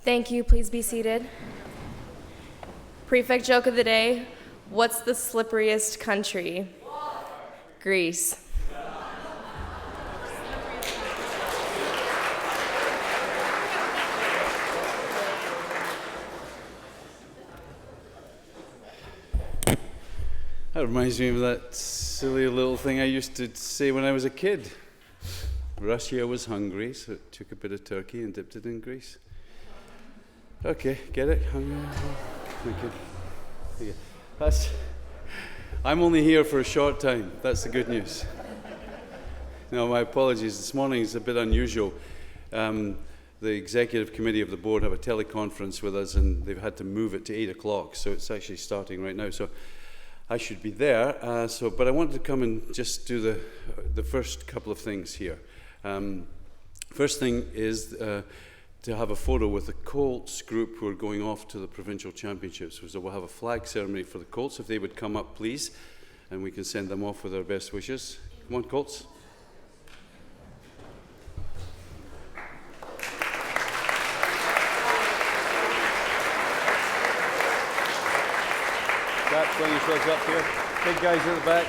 Thank you. Please be seated. Prefect joke of the day. What's the slipperiest country? Greece. That reminds me of that silly little thing I used to say when I was a kid. Russia was hungry, so it took a bit of turkey and dipped it in grease. Okay, get it? Okay. I'm only here for a short time. That's the good news. No, my apologies. This morning is a bit unusual. The executive committee of the board have a teleconference with us, and they've had to move it to 8 o'clock, so it's actually starting right now. So I should be there, but I wanted to come and just do the first couple of things here. First thing is to have a photo with the Colts group who are going off to the provincial championships. So we'll have a flag ceremony for the Colts, if they would come up, please, and we can send them off with our best wishes. Come on, Colts. Bring yourselves up here. Big guys at the back.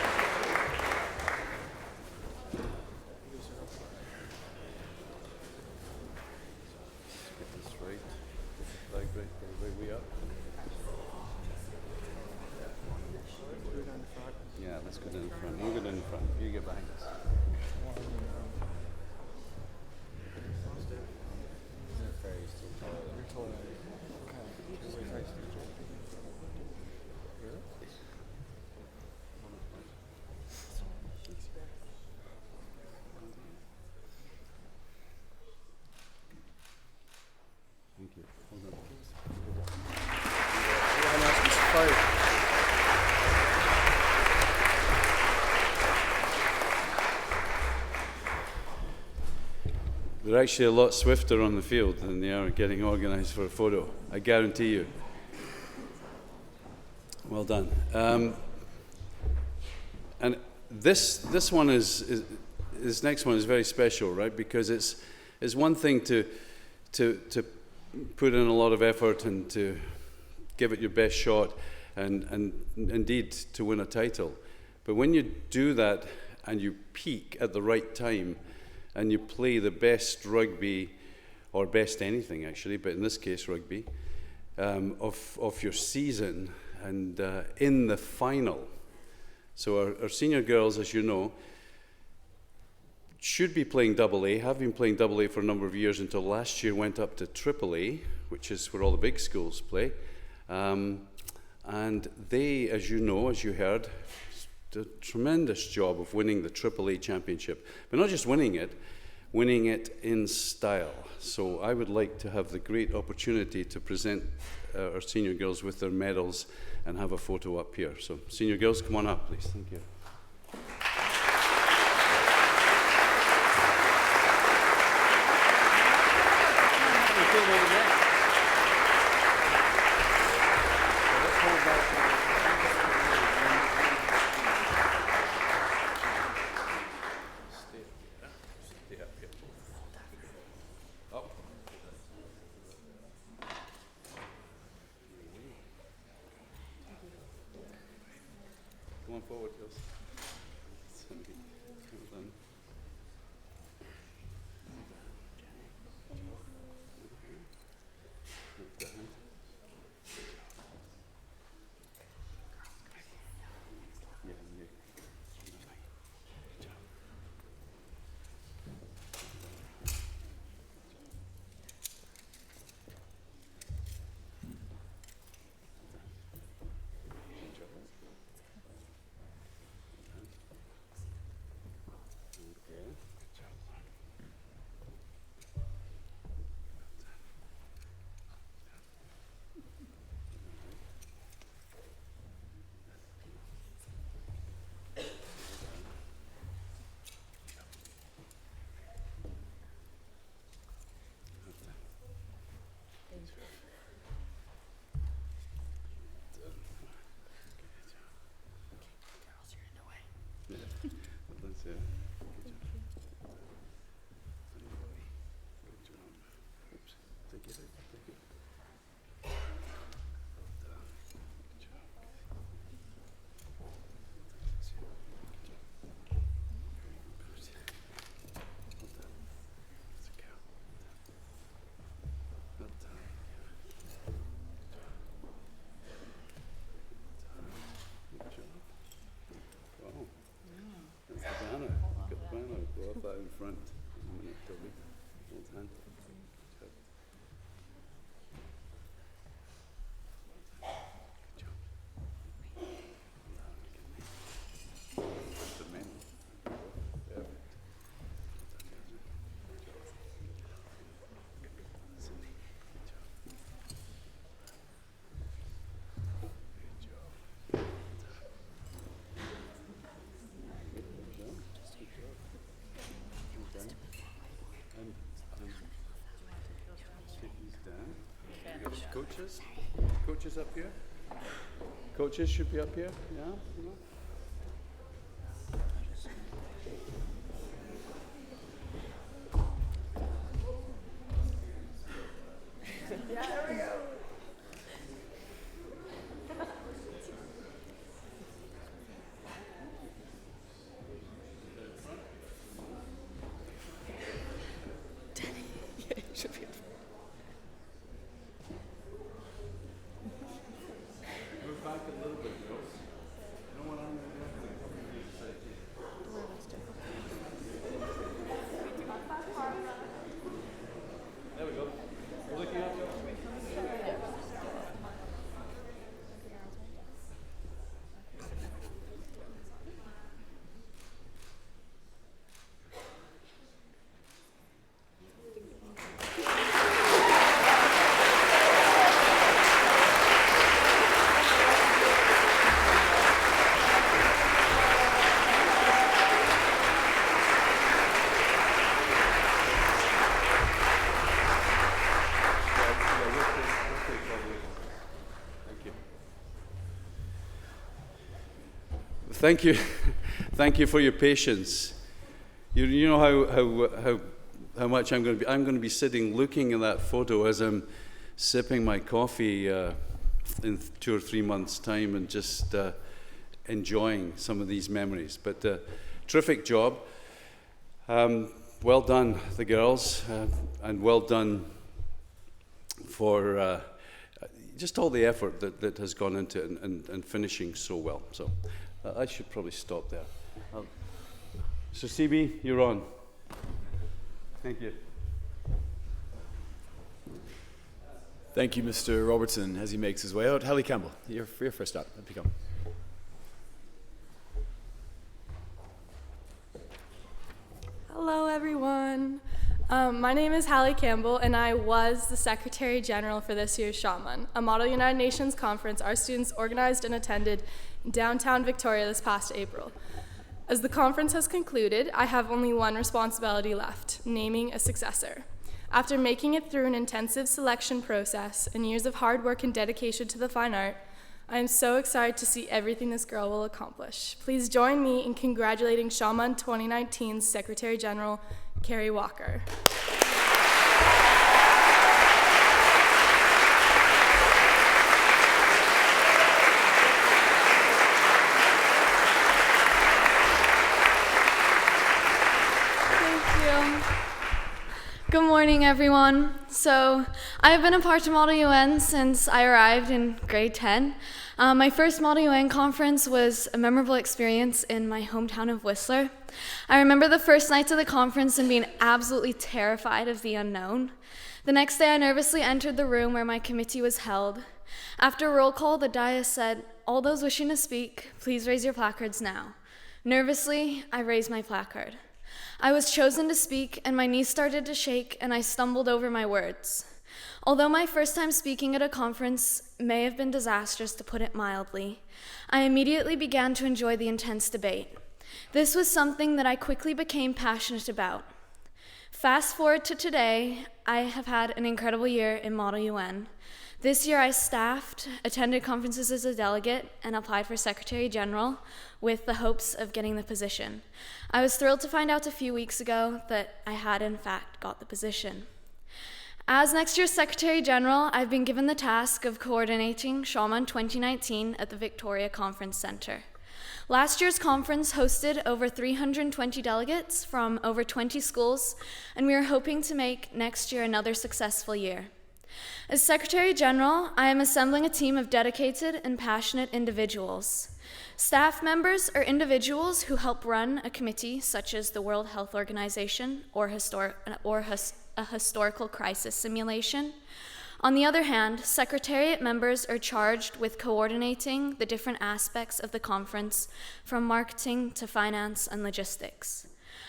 Get this right. Flag right way up. Yeah, let's go down the front. We'll go down the front. You get behind us. Thank you. Hold on. They're actually a lot swifter on the field than they are getting organised for a photo. I guarantee you. Well done. And this one this next one is very special, right? Because it's one thing to put in a lot of effort and to give it your best shot and indeed to win a title. But when you do that and you peak at the right time and you play the best rugby, or best anything actually, but in this case rugby, of your season, and in the final. So our senior girls, as you know, should be playing double A, have been playing double A for a number of years until last year went up to triple A, which is where all the big schools play. And they, as you know, as you heard, did a tremendous job of winning the triple A championship. But not just winning it in style. So I would like to have the great opportunity to present our senior girls with their medals and have a photo up here. So senior girls, come on up, please. Thank you. Come on forward, girls. Dan. We got coaches. Coaches up here. Coaches should be up here. Yeah. Move back a little bit, girls. You know what I'm going to do? There we go. You're looking up. Thank you. Thank you for your patience. You know how much I'm going to be sitting looking at that photo as I'm sipping my coffee in 2 or 3 months' time and just enjoying some of these memories. But terrific job. Well done, the girls, and well done for just all the effort that has gone into it and finishing so well. So I should probably stop there. So CB, you're on. Thank you. Thank you, Mr. Robertson, as he makes his way out. Hallie Campbell, you're first up. Up you come. Hello, everyone. My name is Hallie Campbell, and I was the Secretary General for this year's Shaman, a Model United Nations conference our students organized and attended in downtown Victoria this past April. As the conference has concluded, I have only one responsibility left, naming a successor. After making it through an intensive selection process and years of hard work and dedication to the fine art, I am so excited to see everything this girl will accomplish. Please join me in congratulating Shaman 2019's Secretary General, Carrie Walker. Good morning, everyone. So, I've been a part of Model UN since I arrived in grade 10. My first Model UN conference was a memorable experience in my hometown of Whistler. I remember the first nights of the conference and being absolutely terrified of the unknown. The next day, I nervously entered the room where my committee was held. After roll call, the dais said, "All those wishing to speak, please raise your placards now." Nervously, I raised my placard. I was chosen to speak, and my knees started to shake, and I stumbled over my words. Although my first time speaking at a conference may have been disastrous, to put it mildly, I immediately began to enjoy the intense debate. This was something that I quickly became passionate about. Fast forward to today, I have had an incredible year in Model UN. This year I staffed, attended conferences as a delegate, and applied for Secretary General with the hopes of getting the position. I was thrilled to find out a few weeks ago that I had in fact got the position. As next year's Secretary General, I've been given the task of coordinating Shaman 2019 at the Victoria Conference Centre. Last year's conference hosted over 320 delegates from over 20 schools, and we are hoping to make next year another successful year. As Secretary General, I am assembling a team of dedicated and passionate individuals. Staff members are individuals who help run a committee such as the World Health Organization or a historical crisis simulation. On the other hand, Secretariat members are charged with coordinating the different aspects of the conference, from marketing to finance and logistics.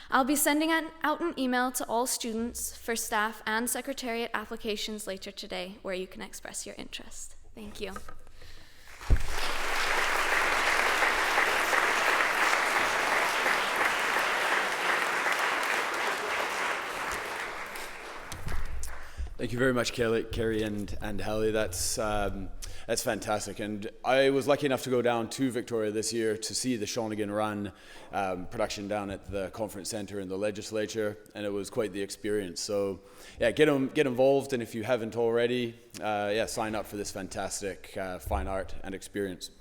I'll be sending out an email to all students for staff and Secretariat applications later today where you can express your interest. Thank you. Thank you very much, Kerry and Hallie. That's fantastic. And I was lucky enough to go down to Victoria this year to see the Shawnigan Run production down at the conference centre in the legislature, and it was quite the experience. So, yeah, get involved, and if you haven't already, sign up for this fantastic fine art and experience.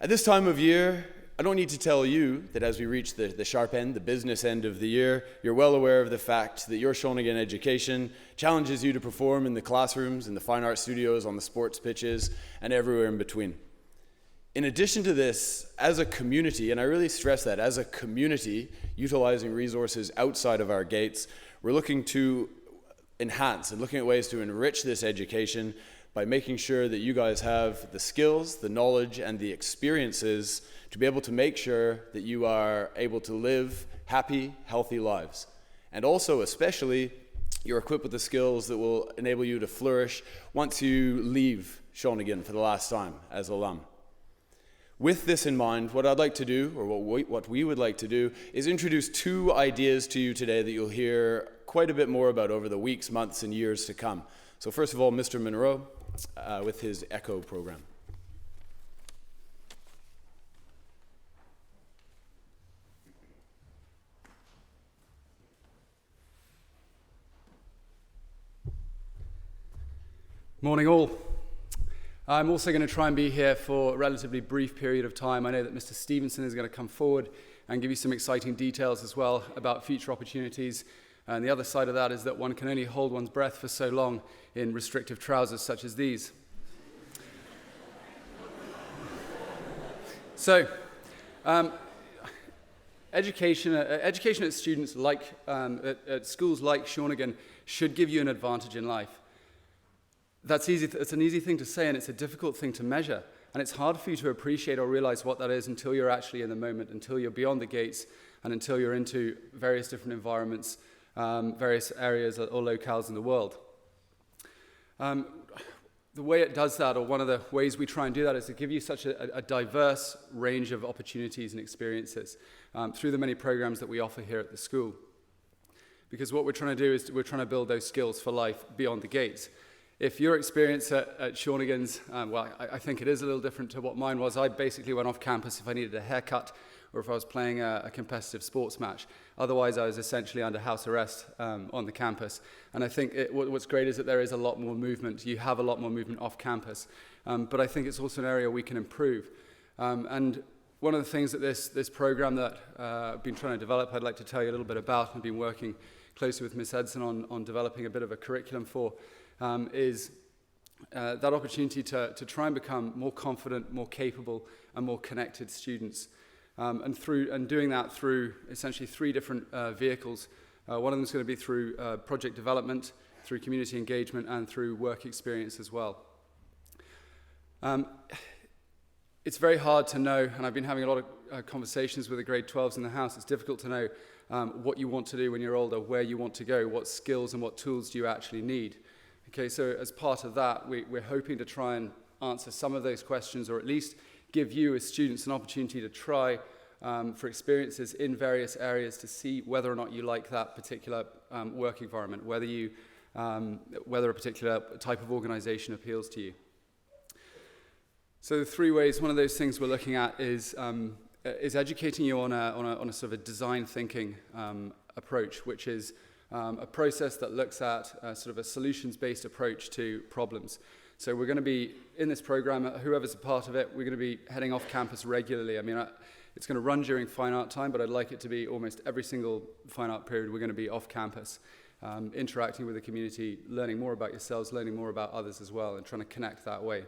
At this time of year, I don't need to tell you that as we reach the sharp end, the business end of the year, you're well aware of the fact that your Shawnigan education challenges you to perform in the classrooms, in the fine art studios, on the sports pitches, and everywhere in between. In addition to this, as a community, and I really stress that, as a community, utilizing resources outside of our gates, we're looking to enhance and looking at ways to enrich this education by making sure that you guys have the skills, the knowledge, and the experiences to be able to make sure that you are able to live happy, healthy lives. And also, especially, you're equipped with the skills that will enable you to flourish once you leave Shawnigan for the last time as alum. With this in mind, what I'd like to do, or what we would like to do, is introduce two ideas to you today that you'll hear quite a bit more about over the weeks, months, and years to come. So first of all, Mr. Monroe with his ECHO program. Morning all. I'm also going to try and be here for a relatively brief period of time. I know that Mr. Stevenson is going to come forward and give you some exciting details as well about future opportunities. And the other side of that is that one can only hold one's breath for so long in restrictive trousers such as these. So, education at students at schools like Shawnigan should give you an advantage in life. That's easy. It's an easy thing to say, and it's a difficult thing to measure. And it's hard for you to appreciate or realize what that is until you're actually in the moment, until you're beyond the gates, and until you're into various different environments, various areas or locales in the world. The way it does that, or one of the ways we try and do that, is to give you such a diverse range of opportunities and experiences through the many programs that we offer here at the school. Because what we're trying to do is we're trying to build those skills for life beyond the gates. If your experience at Shawnigan's, I think it is a little different to what mine was. I basically went off campus if I needed a haircut or if I was playing a competitive sports match. Otherwise, I was essentially under house arrest on the campus. And I think what's great is that there is a lot more movement. You have a lot more movement off campus. But I think it's also an area we can improve. And one of the things that this program that I've been trying to develop, I'd like to tell you a little bit about. I've been working closely with Ms. Edson on developing a bit of a curriculum for, is that opportunity to try and become more confident, more capable, and more connected students. And doing that through essentially three different vehicles. One of them is going to be through project development, through community engagement, and through work experience as well. It's very hard to know, and I've been having a lot of conversations with the grade 12s in the house. It's difficult to know what you want to do when you're older, where you want to go, what skills and what tools do you actually need. Okay, so as part of that, we're hoping to try and answer some of those questions, or at least give you as students an opportunity to try for experiences in various areas to see whether or not you like that particular work environment, whether a particular type of organization appeals to you. So the three ways, one of those things we're looking at is educating you on a sort of a design thinking approach, which is a process that looks at sort of a solutions-based approach to problems. So we're going to be, in this program, whoever's a part of it, we're going to be heading off campus regularly. I mean, it's going to run during fine art time, but I'd like it to be almost every single fine art period we're going to be off campus, interacting with the community, learning more about yourselves, learning more about others as well, and trying to connect that way.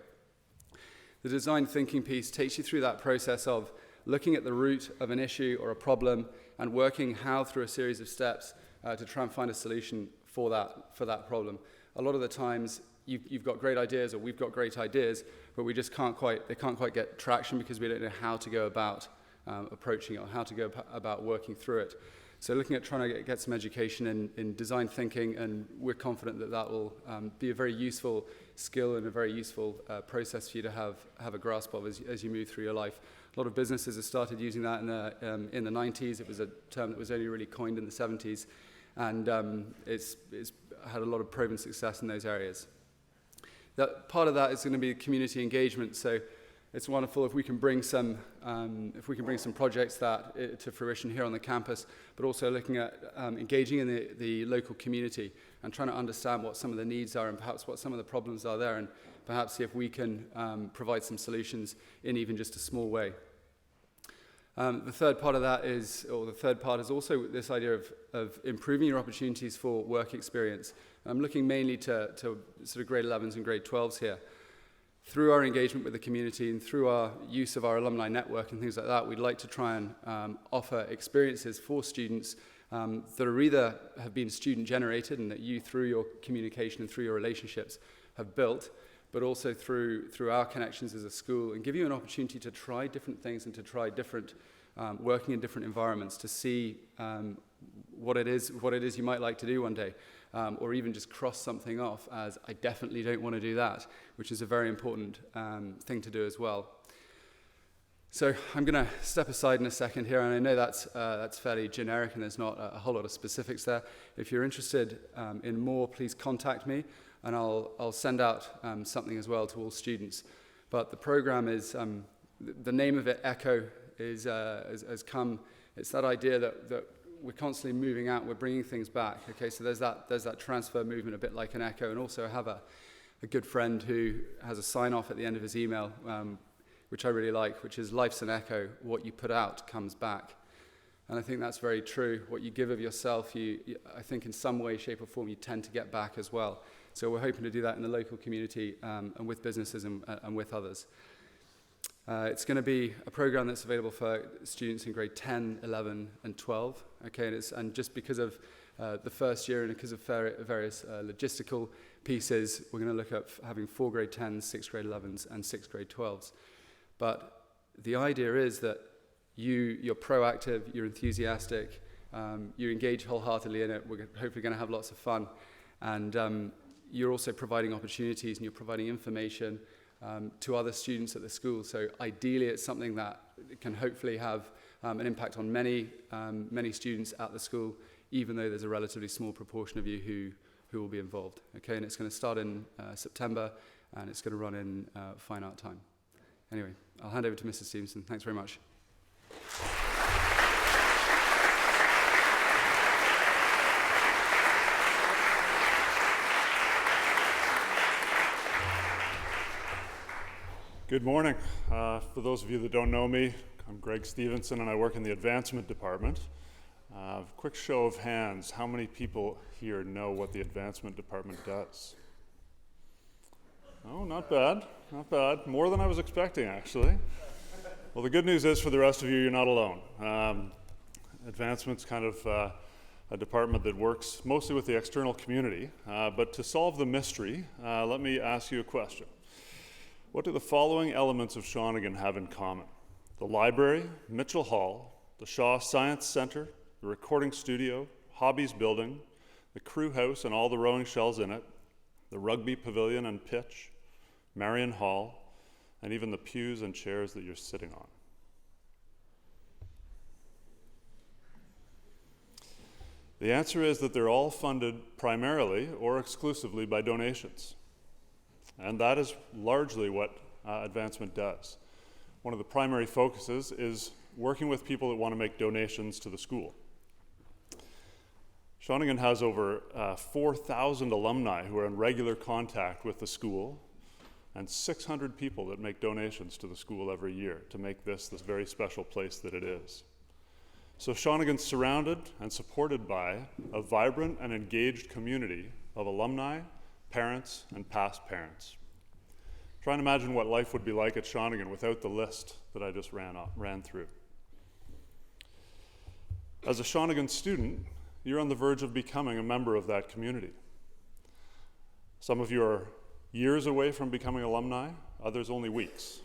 The design thinking piece takes you through that process of looking at the root of an issue or a problem and working how through a series of steps to try and find a solution for that problem. A lot of the times you've got great ideas, or we've got great ideas, but they can't quite get traction because we don't know how to go about approaching it, or how to go about working through it. So looking at trying to get some education in design thinking, and we're confident that will be a very useful skill and a very useful process for you to have a grasp of as you move through your life. A lot of businesses have started using that in the 90s. It was a term that was only really coined in the 70s. and it's had a lot of proven success in those areas. That part of that is going to be community engagement. So it's wonderful if we can bring some projects that to fruition here on the campus, but also looking at engaging in the local community and trying to understand what some of the needs are and perhaps what some of the problems are there, and perhaps see if we can provide some solutions in even just a small way. The third part is also this idea of improving your opportunities for work experience. I'm looking mainly to sort of grade 11s and grade 12s here. Through our engagement with the community and through our use of our alumni network and things like that, we'd like to try and offer experiences for students that are either have been student-generated and that you, through your communication and through your relationships, have built, but also through our connections as a school, and give you an opportunity to try different things and to try different working in different environments, to see what it is you might like to do one day, or even just cross something off as I definitely don't want to do that, which is a very important thing to do as well. So I'm going to step aside in a second here, and I know that's fairly generic and there's not a whole lot of specifics there. If you're interested in more, please contact me, and I'll send out something as well to all students. But the program is, the name of it, ECHO, has come. It's that idea that we're constantly moving out, we're bringing things back. Okay, so there's that transfer movement, a bit like an echo. And also I have a good friend who has a sign off at the end of his email, which I really like, which is life's an echo, what you put out comes back. And I think that's very true. What you give of yourself, I think in some way, shape or form, you tend to get back as well. So we're hoping to do that in the local community and with businesses and with others. It's going to be a program that's available for students in grade 10, 11, and 12. Okay, and just because of the first year and because of various logistical pieces, we're going to look at having 4 grade 10s, 6 grade 11s, and 6 grade 12s. But the idea is that you're proactive, you're enthusiastic, you engage wholeheartedly in it. We're hopefully going to have lots of fun, and you're also providing opportunities and you're providing information to other students at the school. So ideally, it's something that can hopefully have an impact on many students at the school, even though there's a relatively small proportion of you who will be involved. Okay, and it's going to start in September, and it's going to run in fine art time. Anyway, I'll hand over to Mrs. Stevenson. Thanks very much. Good morning. For those of you that don't know me, I'm Greg Stevenson and I work in the advancement department. Quick show of hands, how many people here know what the advancement department does? Oh, not bad, not bad. More than I was expecting, actually. Well, the good news is for the rest of you, you're not alone. Advancement's kind of a department that works mostly with the external community, but to solve the mystery, let me ask you a question. What do the following elements of Shawnigan have in common? The library, Mitchell Hall, the Shaw Science Centre, the recording studio, Hobbies Building, the crew house and all the rowing shells in it, the rugby pavilion and pitch, Marion Hall, and even the pews and chairs that you're sitting on. The answer is that they're all funded primarily or exclusively by donations. And that is largely what advancement does. One of the primary focuses is working with people that want to make donations to the school. Shawnigan has over 4,000 alumni who are in regular contact with the school, and 600 people that make donations to the school every year to make this very special place that it is. So Shawnigan's surrounded and supported by a vibrant and engaged community of alumni, parents, and past parents. Try and imagine what life would be like at Shawnigan without the list that I just ran through. As a Shawnigan student, you're on the verge of becoming a member of that community. Some of you are years away from becoming alumni, others only weeks.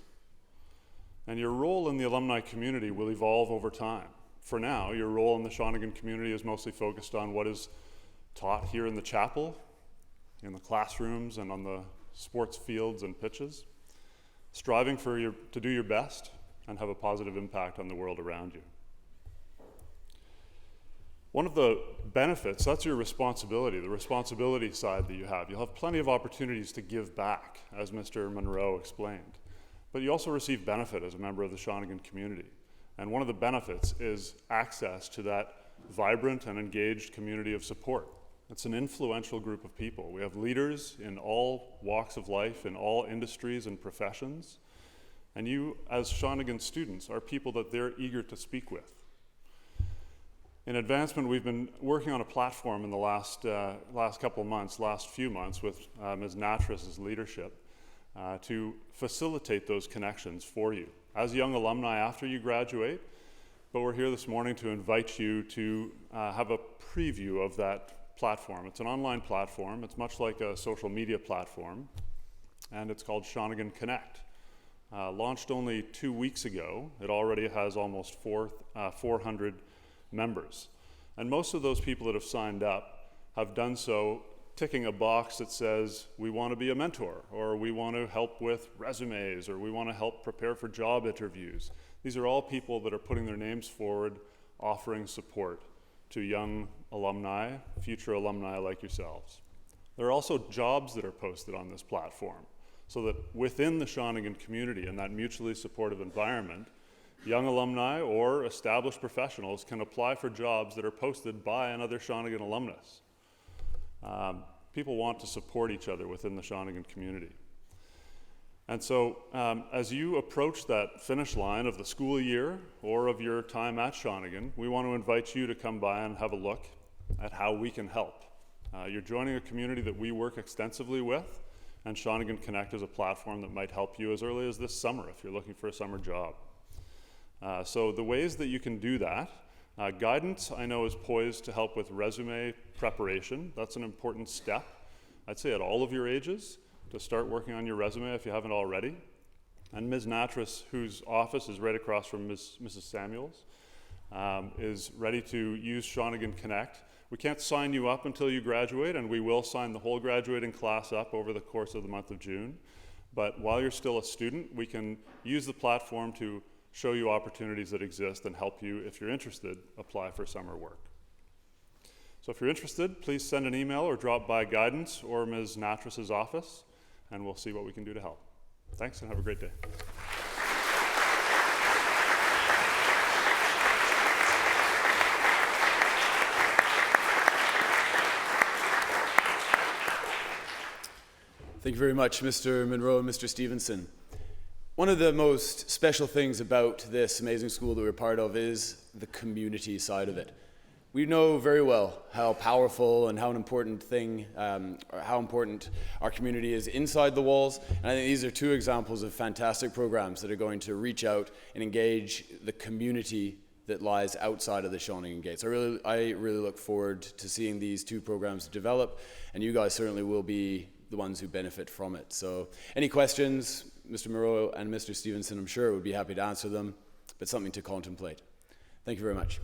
And your role in the alumni community will evolve over time. For now, your role in the Shawnigan community is mostly focused on what is taught here in the chapel, in the classrooms, and on the sports fields and pitches, striving to do your best and have a positive impact on the world around you. One of the benefits, that's your responsibility, the responsibility side that you have. You'll have plenty of opportunities to give back, as Mr. Monroe explained. But you also receive benefit as a member of the Shawnigan community. And one of the benefits is access to that vibrant and engaged community of support. It's an influential group of people. We have leaders in all walks of life, in all industries and professions. And you, as Shawnigan students, are people that they're eager to speak with. In advancement, we've been working on a platform in the last few months with Ms. Natras' leadership to facilitate those connections for you as young alumni after you graduate. But we're here this morning to invite you to have a preview of that platform. It's an online platform. It's much like a social media platform, and it's called Shawnigan Connect. Launched only 2 weeks ago, it already has almost 400 members. And most of those people that have signed up have done so ticking a box that says, we want to be a mentor, or we want to help with resumes, or we want to help prepare for job interviews. These are all people that are putting their names forward, offering support to young alumni, future alumni like yourselves. There are also jobs that are posted on this platform, so that within the Shawnigan community, in that mutually supportive environment, young alumni or established professionals can apply for jobs that are posted by another Shawnigan alumnus. People want to support each other within the Shawnigan community. And so as you approach that finish line of the school year or of your time at Shawnigan, we want to invite you to come by and have a look at how we can help. You're joining a community that we work extensively with, and Shawnigan Connect is a platform that might help you as early as this summer if you're looking for a summer job. So the ways that you can do that, guidance I know is poised to help with resume preparation. That's an important step, I'd say at all of your ages, to start working on your resume if you haven't already. And Ms. Natras, whose office is right across from Mrs. Samuels, is ready to use Shawnigan Connect. We can't sign you up until you graduate, and we will sign the whole graduating class up over the course of the month of June. But while you're still a student, we can use the platform to show you opportunities that exist and help you, if you're interested, apply for summer work. So if you're interested, please send an email or drop by guidance or Ms. Natras' office, and we'll see what we can do to help. Thanks, and have a great day. Thank you very much, Mr. Monroe and Mr. Stevenson. One of the most special things about this amazing school that we're part of is the community side of it. We know very well how powerful and how important how important our community is inside the walls. And I think these are two examples of fantastic programs that are going to reach out and engage the community that lies outside of the Shawnigan gates. I really look forward to seeing these two programs develop, and you guys certainly will be the ones who benefit from it. So any questions, Mr. Monroe and Mr. Stevenson, I'm sure would be happy to answer them, but something to contemplate. Thank you very much.